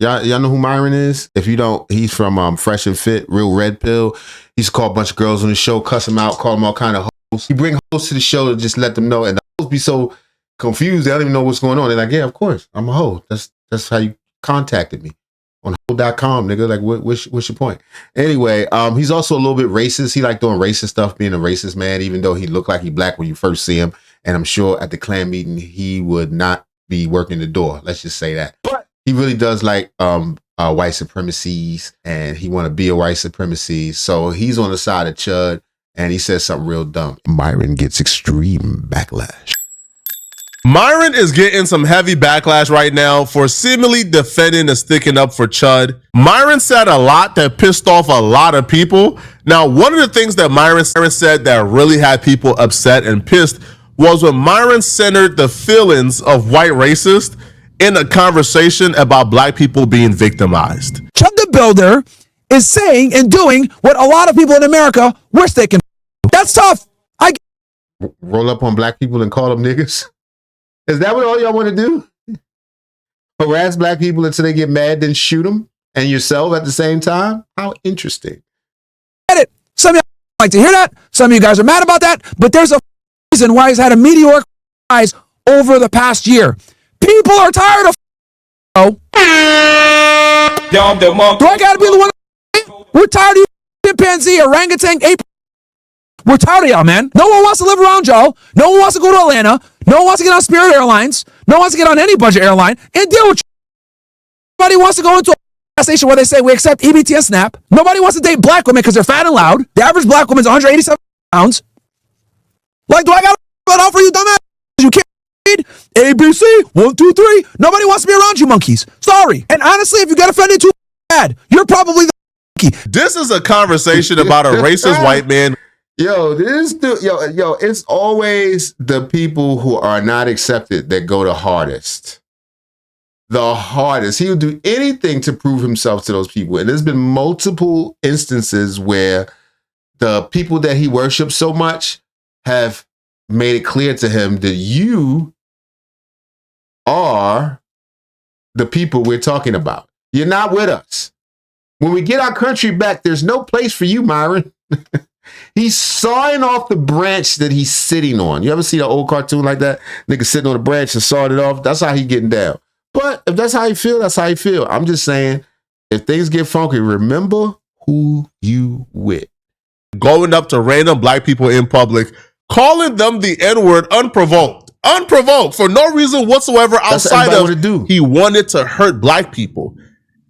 Y'all know who Myron is? If you don't, he's from Fresh and Fit, Real Red Pill. He used to call a bunch of girls on the show, cuss them out, call them all kind of hoes. He bring hoes to the show to just let them know, and the hoes be so confused they don't even know what's going on. They're like, yeah, of course, I'm a hoe. That's how you contacted me on hoe.com, nigga. Like, what's your point? Anyway, he's also a little bit racist. He like doing racist stuff, being a racist man, even though he looked like he black when you first see him. And I'm sure at the Klan meeting, he would not be working the door. Let's just say that. But he really does like white supremacies, and he want to be a white supremacy. So he's on the side of Chud, and he says something real dumb. Myron gets extreme backlash. Myron is getting some heavy backlash right now for seemingly defending and sticking up for Chud. Myron said a lot that pissed off a lot of people. Now, one of the things that Myron said that really had people upset and pissed was when Myron centered the feelings of white racists in a conversation about black people being victimized. Chud the Builder is saying and doing what a lot of people in America wish they can do. That's tough. Roll up on black people and call them niggas? Is that what all y'all want to do? Harass black people until they get mad, then shoot them and yourself at the same time? How interesting. Some of you like to hear that. Some of you guys are mad about that. But there's a reason why he's had a meteoric rise over the past year. People are tired of Do I gotta be the one? We're tired of you chimpanzee, orangutan, ape. We're tired of y'all, man. No one wants to live around y'all. No one wants to go to Atlanta. No one wants to get on Spirit Airlines. No one wants to get on any budget airline and deal with you. Nobody wants to go into a gas station where they say we accept EBT and SNAP. Nobody wants to date black women because they're fat and loud. The average black woman's 187 pounds. Like, do I gotta put out for you, dumbass? You can't read ABC 1, 2, 3. Nobody wants to be around you, monkeys. Sorry. And honestly, if you get offended too bad, you're probably the monkey. This is a conversation about a racist white man. Yo, it's always the people who are not accepted that go the hardest. The hardest. He'll do anything to prove himself to those people. And there's been multiple instances where the people that he worships so much have made it clear to him that you are the people we're talking about. You're not with us. When we get our country back, there's no place for you, Myron. He's sawing off the branch that he's sitting on. You ever see the old cartoon like that? Nigga sitting on the branch and sawing it off. That's how he getting down. But if that's how you feel, that's how you feel. I'm just saying, if things get funky, remember who you with. Going up to random black people in public, calling them the N-word unprovoked for no reason whatsoever outside of he wanted to hurt black people.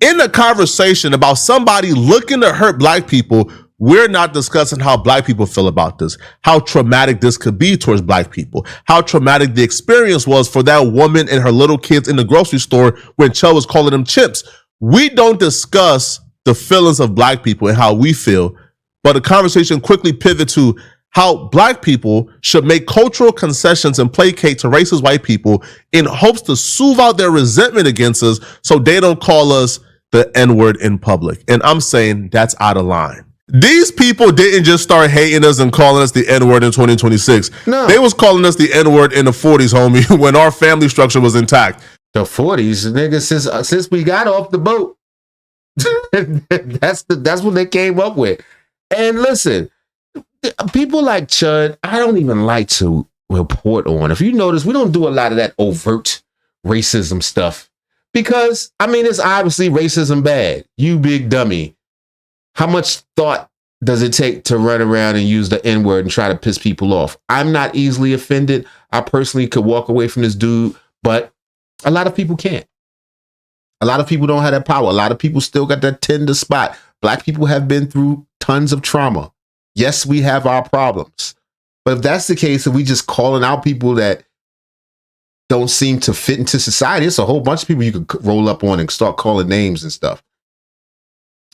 In a conversation about somebody looking to hurt black people, we're not discussing how black people feel about this, how traumatic this could be towards black people, how traumatic the experience was for that woman and her little kids in the grocery store when Chud was calling them chimps. We don't discuss the feelings of black people and how we feel, but the conversation quickly pivots to how black people should make cultural concessions and placate to racist white people in hopes to soothe out their resentment against us so they don't call us the N-word in public. And I'm saying that's out of line. These people didn't just start hating us and calling us the N-word in 2026. No. They was calling us the N-word in the 40s, homie, when our family structure was intact. The 40s, nigga, since we got off the boat. that's what they came up with. And listen, people like Chud, I don't even like to report on. If you notice, we don't do a lot of that overt racism stuff. Because, I mean, it's obviously racism bad. You big dummy. How much thought does it take to run around and use the N-word and try to piss people off? I'm not easily offended. I personally could walk away from this dude, but a lot of people can't. A lot of people don't have that power. A lot of people still got that tender spot. Black people have been through tons of trauma. Yes, we have our problems. But if that's the case, if we just calling out people that don't seem to fit into society, it's a whole bunch of people you could roll up on and start calling names and stuff.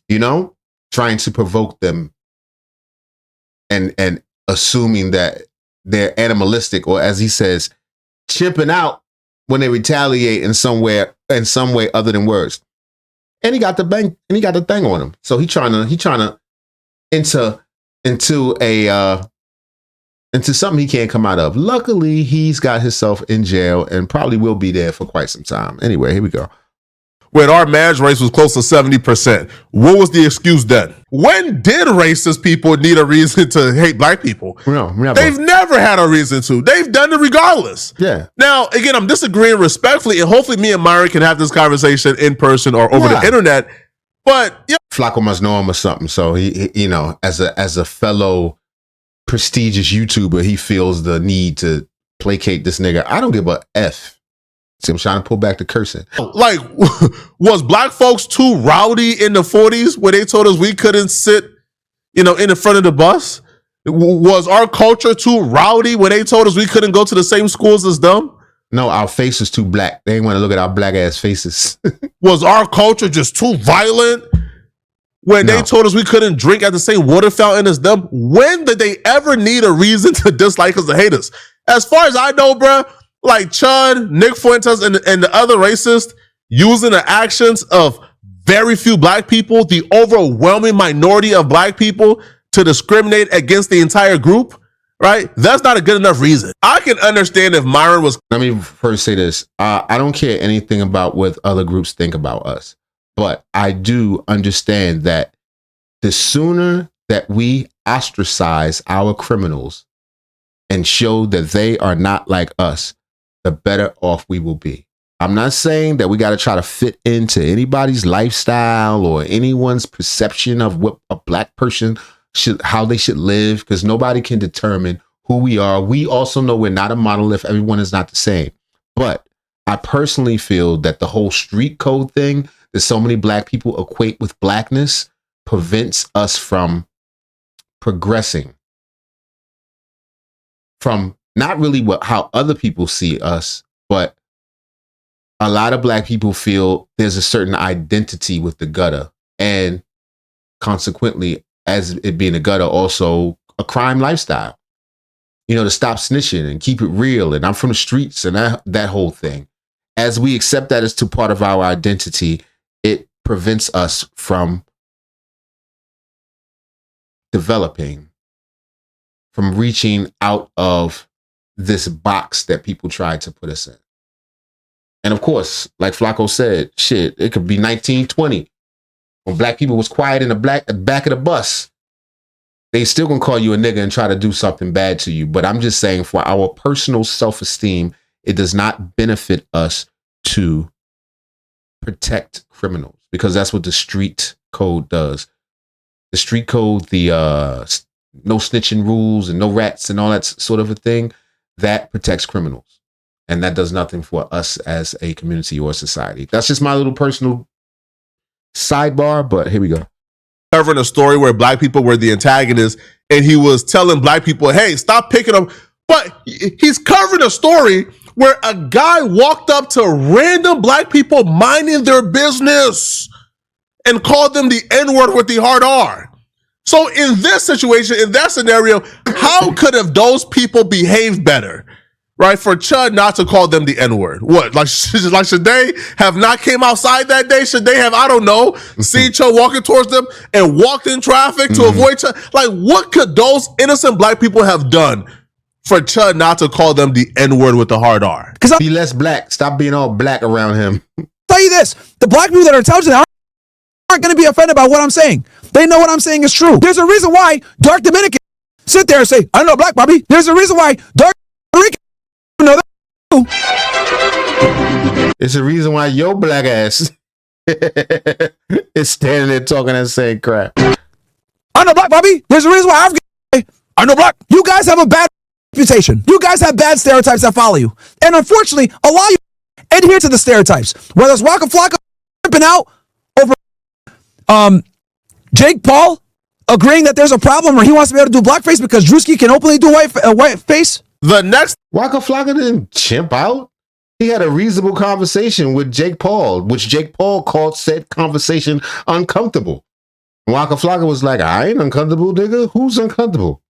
You know? Trying to provoke them and assuming that they're animalistic, or as he says, chimping out when they retaliate in some way other than words. And he got the thing on him. So he trying to into something he can't come out of. Luckily, he's got himself in jail and probably will be there for quite some time. Anyway, here we go. when our marriage race was close to 70%. What was the excuse then? When did racist people need a reason to hate black people? No, never. They've never had a reason to. They've done it regardless. Yeah. Now, again, I'm disagreeing respectfully, and hopefully me and Myron can have this conversation in person or over the internet. But yeah, Flacco must know him or something. So he you know, as a fellow prestigious YouTuber, he feels the need to placate this nigga. I don't give a F. See, I'm trying to pull back the cursing. Like, was black folks too rowdy in the 40s when they told us we couldn't sit, in the front of the bus? Was our culture too rowdy when they told us we couldn't go to the same schools as them? No, our face is too black. They ain't want to look at our black ass faces. Was our culture just too violent when they told us we couldn't drink at the same water fountain as them? When did they ever need a reason to dislike us, to hate us? As far as I know, bruh, like Chud, Nick Fuentes, and the other racists using the actions of very few black people, the overwhelming minority of black people, to discriminate against the entire group, right? That's not a good enough reason. I can understand if Myron was... Let me first say this. I don't care anything about what other groups think about us, but I do understand that the sooner that we ostracize our criminals and show that they are not like us, the better off we will be. I'm not saying that we got to try to fit into anybody's lifestyle or anyone's perception of what a black person how they should live, because nobody can determine who we are. We also know we're not a monolith. Everyone is not the same. But I personally feel that the whole street code thing that so many black people equate with blackness prevents us from progressing, from not really how other people see us, but a lot of black people feel there's a certain identity with the gutter, and consequently, as it being a gutter, also a crime lifestyle, to stop snitching and keep it real. And I'm from the streets and that whole thing. As we accept that as to part of our identity, it prevents us from developing, from reaching out of this box that people try to put us in. And of course, like Flacco said, shit, it could be 1920. When black people was quiet in the back of the bus, they still gonna call you a nigga and try to do something bad to you. But I'm just saying, for our personal self-esteem, it does not benefit us to protect criminals, because that's what the street code does. The street code, the no snitching rules and no rats and all that sort of a thing, that protects criminals. And that does nothing for us as a community or society. That's just my little personal sidebar, but here we go. Covering a story where black people were the antagonists, and he was telling black people, hey, stop picking them. But he's covering a story where a guy walked up to random black people minding their business and called them the N-word with the hard R. So in this situation, in that scenario, how could have those people behaved better? Right, for Chud not to call them the N-word. What, like should they have not came outside that day? Should they have, I don't know, seen Chud walking towards them and walked in traffic to avoid Chud? Like, what could those innocent black people have done for Chud not to call them the N-word with the hard R? Be less black. Stop being all black around him. Tell you this, the black people that are intelligent aren't going to be offended by what I'm saying. They know what I'm saying is true. There's a reason why dark Dominicans sit there and say, I know black, Bobby. There's a reason why dark Puerto Rican know that. It's a reason why your black ass is standing there talking that same crap. I know black, Bobby. There's a reason why African. I know black. You guys have a bad reputation. You guys have bad stereotypes that follow you. And unfortunately, a lot of you adhere to the stereotypes. Whether it's Waka Flocka flipping out over Jake Paul agreeing that there's a problem, or he wants to be able to do blackface because Drewski can openly do white face. The next Waka Flocka didn't chimp out. He had a reasonable conversation with Jake Paul, which Jake Paul called said conversation uncomfortable. Waka Flocka was like, I ain't uncomfortable, nigga. Who's uncomfortable?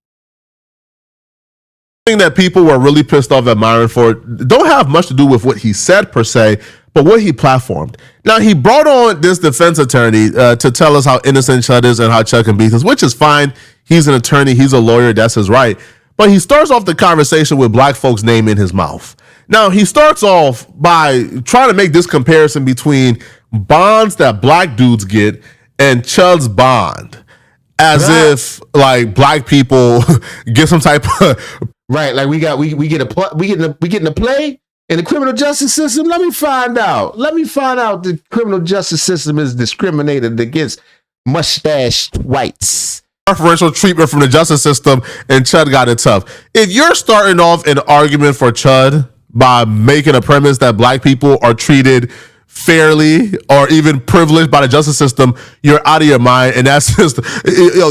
Thing that people were really pissed off at Myron for don't have much to do with what he said per se, but what he platformed. Now, he brought on this defense attorney to tell us how innocent Chud is and how Chud can beat us, which is fine. He's an attorney. He's a lawyer. That's his right. But he starts off the conversation with black folks' name in his mouth. Now, he starts off by trying to make this comparison between bonds that black dudes get and Chud's bond, as if like black people get some type of right. Like we get in a play in the criminal justice system. Let me find out. The criminal justice system is discriminated against mustached whites. Preferential treatment from the justice system, and Chud got it tough. If you're starting off an argument for Chud by making a premise that black people are treated fairly or even privileged by the justice system, you're out of your mind. And that's just,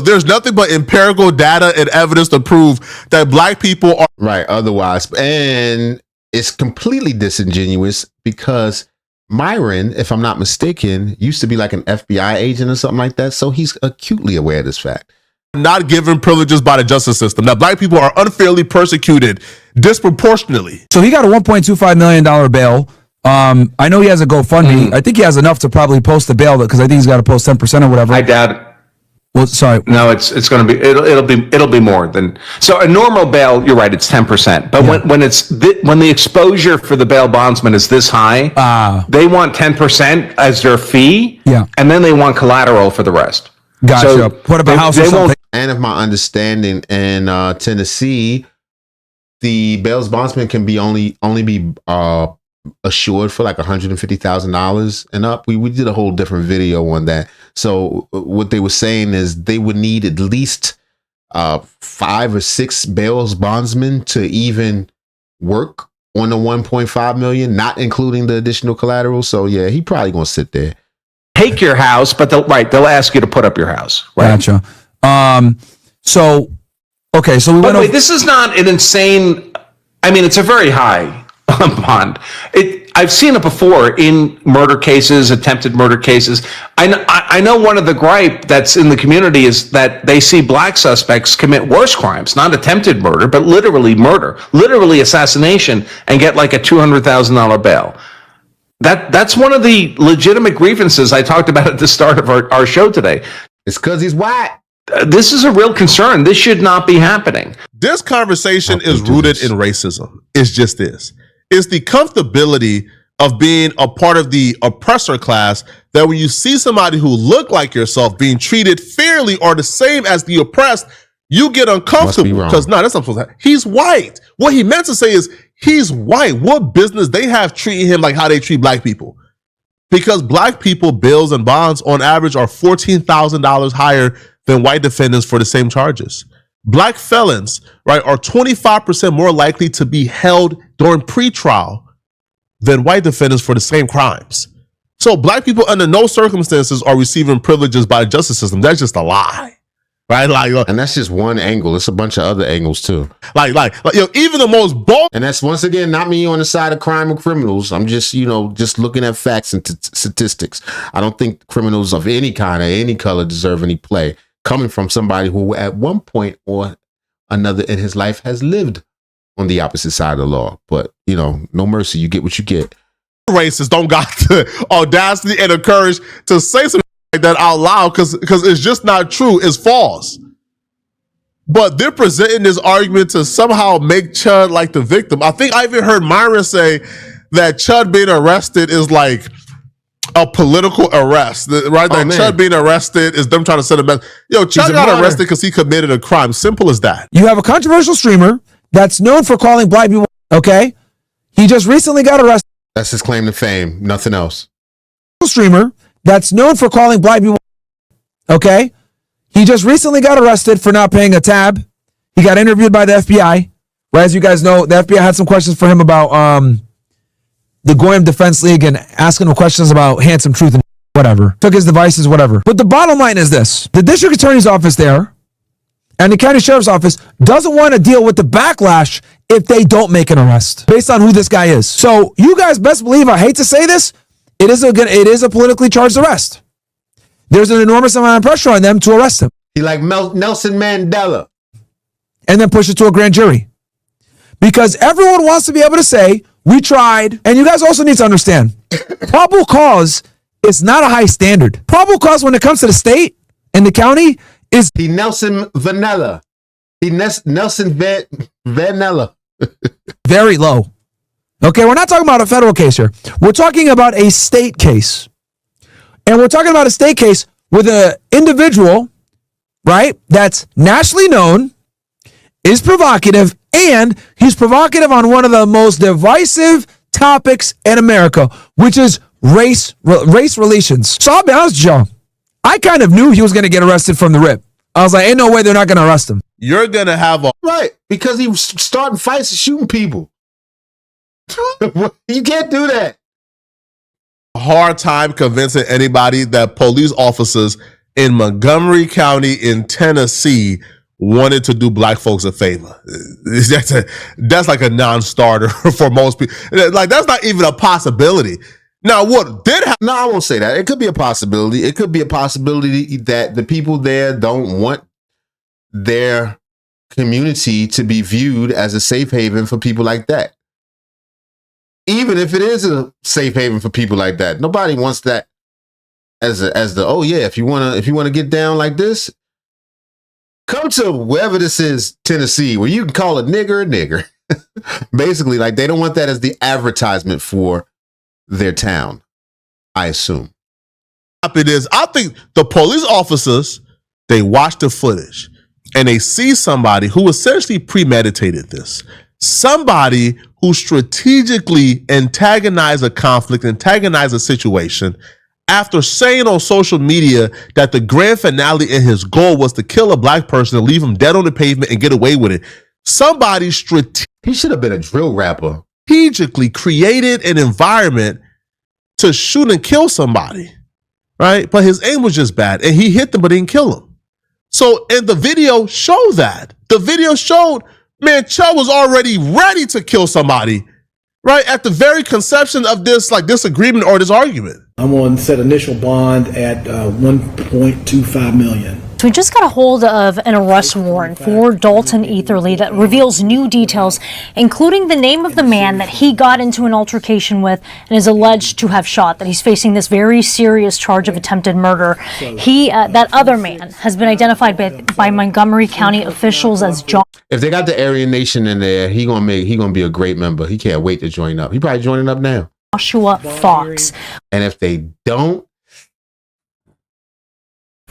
there's nothing but empirical data and evidence to prove that black people are right otherwise. And it's completely disingenuous because Myron, if I'm not mistaken, used to be like an FBI agent or something like that. So he's acutely aware of this fact. Not given privileges by the justice system, that black people are unfairly persecuted disproportionately. So he got a $1.25 million bail. I know he has a GoFundMe. I think he has enough to probably post the bail because I think he's got to post 10% or whatever. I doubt it. Well, sorry. No, it's going to be it'll be more than so. A normal bail, you're right, it's 10%. But when the exposure for the bail bondsman is this high, they want 10% as their fee. Yeah, and then they want collateral for the rest. Gotcha. So put up a house or something. And if my understanding in Tennessee, the bail bondsman can be only be assured for like $150,000 and up. We did a whole different video on that. So what they were saying is they would need at least 5 or 6 bail bondsmen to even work on the 1.5 million, not including the additional collateral. So yeah, he probably gonna sit there. Take your house, but they'll ask you to put up your house. Right? Gotcha. So we went over. This is not an insane. I mean, it's a very high bond. I've seen it before in murder cases, attempted murder cases. I know one of the gripe that's in the community is that they see black suspects commit worse crimes, not attempted murder, but literally murder, literally assassination, and get like a $200,000 bail. That's one of the legitimate grievances I talked about at the start of our show today. It's because he's white. This is a real concern. This should not be happening. This conversation is rooted in racism. It's just this. It's the comfortability of being a part of the oppressor class that when you see somebody who look like yourself being treated fairly or the same as the oppressed, you get uncomfortable because no, that's not supposed to happen. He's white. What he meant to say is he's white. What business they have treating him like how they treat black people? Because black people bills and bonds on average are $14,000 higher than white defendants for the same charges. Black felons, right, are 25% more likely to be held during pretrial than white defendants for the same crimes. So black people under no circumstances are receiving privileges by the justice system. That's just a lie, right? And that's just one angle. It's a bunch of other angles too. Even the most bold. And that's once again not me on the side of crime and criminals. I'm just just looking at facts and statistics. I don't think criminals of any kind or any color deserve any play. Coming from somebody who at one point or another in his life has lived on the opposite side of the law. But, no mercy. You get what you get. Racists don't got the audacity and the courage to say something like that out loud because it's just not true. It's false. But they're presenting this argument to somehow make Chud like the victim. I think I even heard Myron say that Chud being arrested is like a political arrest, right? Like Chud being arrested is them trying to send a message. Chud got arrested because he committed a crime. Simple as that. You have a controversial streamer that's known for calling black people, okay? He just recently got arrested. That's his claim to fame. Nothing else. Streamer that's known for calling black people, okay? He just recently got arrested for not paying a tab. He got interviewed by the FBI. Right, as you guys know, the FBI had some questions for him about the Goyim Defense League and asking him questions about handsome truth and whatever. Took his devices, whatever. But the bottom line is this. The district attorney's office there and the county sheriff's office doesn't want to deal with the backlash if they don't make an arrest based on who this guy is. So you guys best believe, I hate to say this, it is a politically charged arrest. There's an enormous amount of pressure on them to arrest him. He like Nelson Mandela. And then push it to a grand jury. Because everyone wants to be able to say, we tried. And you guys also need to understand, probable cause is not a high standard. Probable cause when it comes to the state and the county is... He Nelson Vanilla. He Nelson Vanilla. Very low. Okay, we're not talking about a federal case here. We're talking about a state case. And we're talking about a state case with an individual, right, that's nationally known, is provocative, and he's provocative on one of the most divisive topics in America, which is race relations. So I'll be honest with y'all, I kind of knew he was going to get arrested from the rip. I was like, ain't no way they're not going to arrest him. You're going to have a... Right, because he was starting fights and shooting people. You can't do that. Hard time convincing anybody that police officers in Montgomery County in Tennessee wanted to do black folks a favor. That's like a non-starter for most people. Like, that's not even a possibility. Now, what did happen? No, I won't say that. It could be a possibility. It could be a possibility that the people there don't want their community to be viewed as a safe haven for people like that. Even if it is a safe haven for people like that, nobody wants that as the oh yeah, if you wanna get down like this, come to wherever this is, Tennessee, where you can call a nigger. Basically, like, they don't want that as the advertisement for their town, I assume. It is. I think the police officers, they watch the footage and they see somebody who essentially premeditated this. Somebody who strategically antagonized a conflict, antagonized a situation, after saying on social media that the grand finale in his goal was to kill a black person and leave him dead on the pavement and get away with it. Somebody he should have been a drill rapper. Strategically created an environment to shoot and kill somebody, right? But his aim was just bad, and he hit them but didn't kill him. So, and the video showed that. The video showed, man, Chud was already ready to kill somebody, right? At the very conception of this, like, disagreement or this argument. I'm on set initial bond at $1.25 million. So we just got a hold of an arrest warrant for Dalton Etherly that reveals new details, including the name of the man that he got into an altercation with and is alleged to have shot, that he's facing this very serious charge of attempted murder. That other man has been identified by Montgomery County officials as John. If they got the Aryan Nation in there, he gonna be a great member. He can't wait to join up. He probably joining up now. Joshua Fox. And if they don't,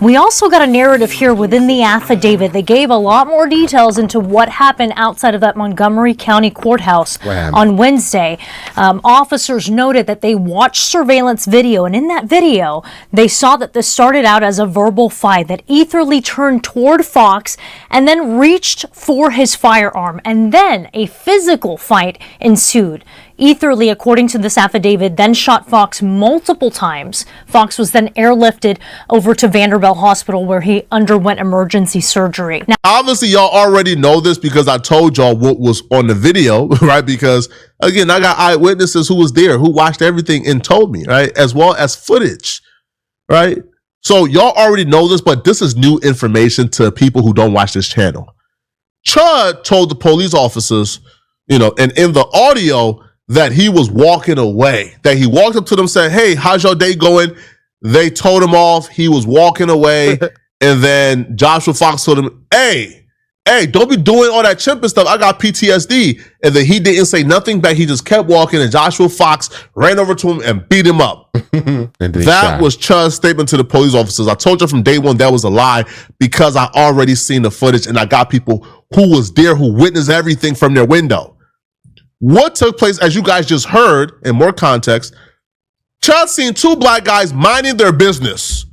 we also got a narrative here within the affidavit. They gave a lot more details into what happened outside of that Montgomery County courthouse on Wednesday. Officers noted that they watched surveillance video, and in that video, they saw that this started out as a verbal fight, that Etherly turned toward Fox and then reached for his firearm, and then a physical fight ensued. Etherly, according to this affidavit, then shot Fox multiple times. Fox was then airlifted over to Vanderbilt Hospital, where he underwent emergency surgery. Now, obviously, y'all already know this because I told y'all what was on the video, right? Because, again, I got eyewitnesses who was there, who watched everything and told me, right? As well as footage, right? So y'all already know this, but this is new information to people who don't watch this channel. Chud told the police officers, and in the audio, that he was walking away, that he walked up to them, said, "Hey, how's your day going?" They told him off. He was walking away. And then Joshua Fox told him, hey, don't be doing all that chimping stuff. I got PTSD. And then he didn't say nothing back. He just kept walking, and Joshua Fox ran over to him and beat him up. That was Chud's statement to the police officers. I told you from day one that was a lie because I already seen the footage and I got people who was there who witnessed everything from their window. What took place, as you guys just heard, in more context, Chud seen two black guys minding their business.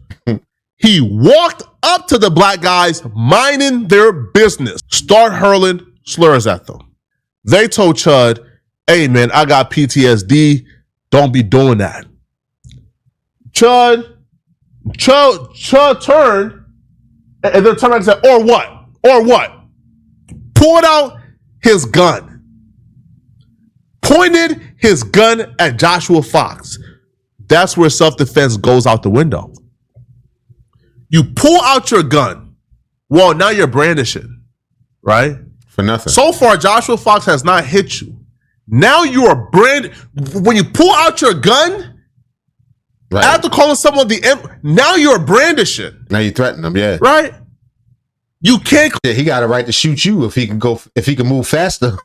He walked up to the black guys minding their business, start hurling slurs at them. They told Chud, "Hey man, I got PTSD. Don't be doing that." Chud turned and then turned around and said, "Or what? Or what?" Pulled out his gun. Pointed his gun at Joshua Fox. That's where self-defense goes out the window. You pull out your gun. Well, now you're brandishing, right? For nothing. So far, Joshua Fox has not hit you. Now you are when you pull out your gun, right, after calling someone now you're brandishing. Now you threaten them, yeah. Right? You can't. Yeah, he got a right to shoot you if he can move faster.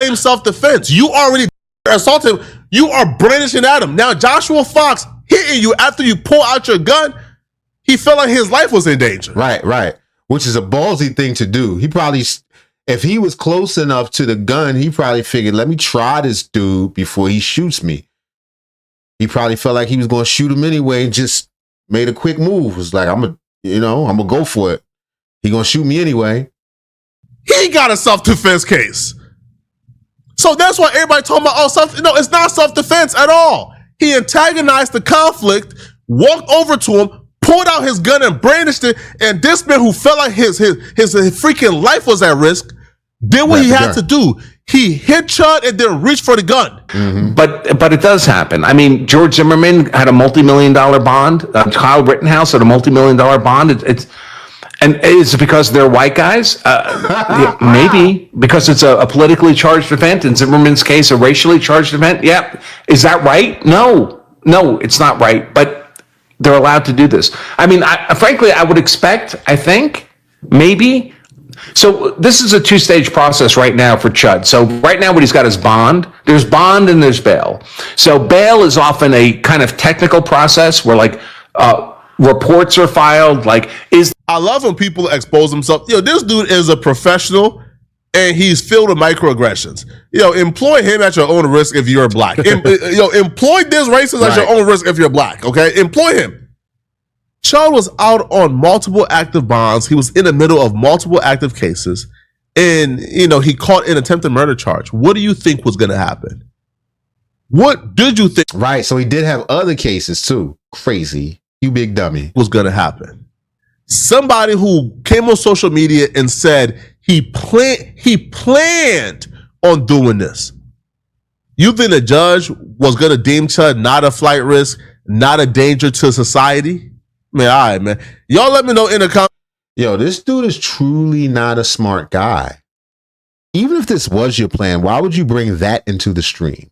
Self-defense. You already assaulted him. You are brandishing at him. Now Joshua Fox hitting you after you pull out your gun, he felt like his life was in danger. Right. Which is a ballsy thing to do. He probably, if he was close enough to the gun, he probably figured, let me try this dude before he shoots me. He probably felt like he was going to shoot him anyway and just made a quick move. It was like, I'm going to go for it. He going to shoot me anyway. He got a self-defense case. So that's why everybody talking about, no, it's not self-defense at all. He antagonized the conflict, walked over to him, pulled out his gun and brandished it, and this man who felt like his freaking life was at risk did what he had to do. He hit Chud and then reached for the gun. Mm-hmm. But it does happen. I mean, George Zimmerman had a multi-million-dollar bond. Kyle Rittenhouse had a multi-million-dollar bond. And is it because they're white guys? Yeah, maybe because it's a politically charged event. In Zimmerman's case, a racially charged event. Yeah, is that right? No, it's not right. But they're allowed to do this. I mean, frankly, I would expect. I think maybe. So this is a two-stage process right now for Chud. So right now what he's got is bond. There's bond and there's bail. So bail is often a kind of technical process where like reports are filed. I love when people expose themselves. This dude is a professional and he's filled with microaggressions. Employ him at your own risk if you're black. Employ this racist at your own risk if you're black. Okay, employ him. Chud was out on multiple active bonds. He was in the middle of multiple active cases. And, he caught an attempted murder charge. What do you think was going to happen? What did you think? Right. So he did have other cases too. Crazy. You big dummy. Was going to happen. Somebody who came on social media and said he planned on doing this. You think the judge was going to deem Chud not a flight risk, not a danger to society? Man, all right, man. Y'all let me know in the comments. Yo, this dude is truly not a smart guy. Even if this was your plan, why would you bring that into the stream?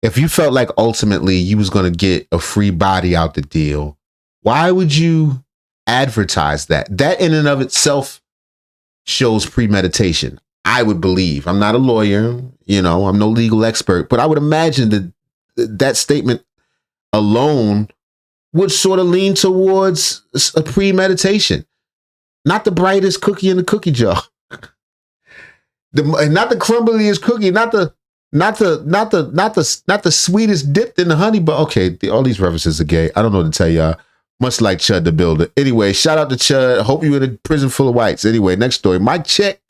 If you felt like ultimately you was going to get a free body out the deal, why would you advertise that? That in and of itself shows premeditation. I would believe. I'm not a lawyer, I'm no legal expert, but I would imagine that statement alone would sort of lean towards a premeditation. Not the brightest cookie in the cookie jar. Not the crumbliest cookie, not the sweetest dipped in the honey, but okay, all these references are gay. I don't know what to tell y'all. Much like Chud the Builder. Anyway, shout out to Chud. I hope you're in a prison full of whites. Anyway, next story. Mic check.